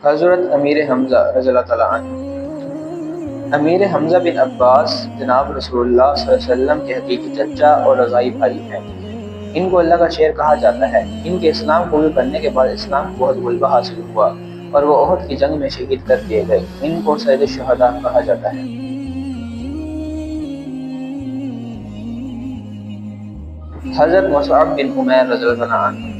حضرت امیر حمزہ رضی اللہ تعالیٰ عنہ۔ امیر حمزہ بن عباس جناب رسول اللہ صلی اللہ علیہ وسلم کے حقیقی چچا اور رضائی بھائی ہیں۔ ان کو اللہ کا شیر کہا جاتا ہے۔ ان کے اسلام قبول کرنے کے بعد اسلام کو بہت غلبہ حاصل ہوا اور وہ احد کی جنگ میں شہید کر دیے گئے۔ ان کو سید الشہداء کہا جاتا ہے۔ حضرت مصعب بن عمیر رضی اللہ عنہ۔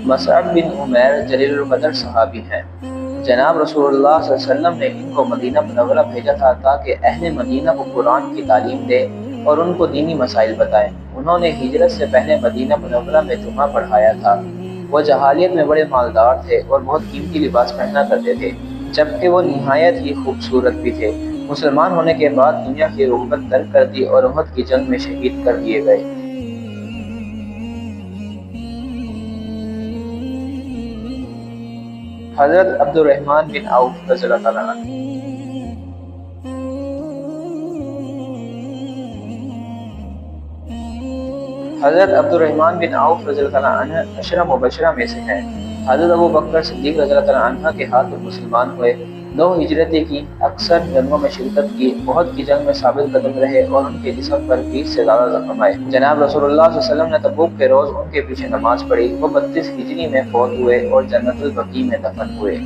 مصعب بن عمیر جلیل القدر صحابی ہیں۔ جناب رسول اللہ صلی اللہ علیہ وسلم نے ان کو مدینہ منورہ بھیجا تھا تاکہ اہل مدینہ کو قرآن کی تعلیم دے اور ان کو دینی مسائل بتائیں۔ انہوں نے ہجرت سے پہلے مدینہ منورہ میں جمعہ پڑھایا تھا۔ وہ جاہلیت میں بڑے مالدار تھے اور بہت قیمتی لباس پہنا کرتے تھے، جبکہ وہ نہایت ہی خوبصورت بھی تھے۔ مسلمان ہونے کے بعد دنیا کی رغبت ترک کر دی اور احد کی جنگ میں شہید کر دیے گئے۔ حضرت عبد الرحمن بن عوف رضی اللہ تعالیٰ عنہ۔ حضرت عبد الرحمن بن عوف رضی اللہ تعالیٰ عنہ عشرہ مبشرہ میں سے ہیں۔ حضرت ابو بکر صدیق رضی اللہ تعالیٰ عنہ کے ہاتھ مسلمان ہوئے، 2 ہجرتیں کی، اکثر جنگوں میں شرکت کی، احد کی جنگ میں ثابت قدم رہے اور ان کے جسم پر 20 سے زیادہ زخم آئے۔ جناب رسول اللہ صلی اللہ علیہ وسلم نے تبوک کے روز ان کے پیچھے نماز پڑھی۔ وہ 32 ہجری میں فوت ہوئے اور جنت البقیع میں دفن ہوئے۔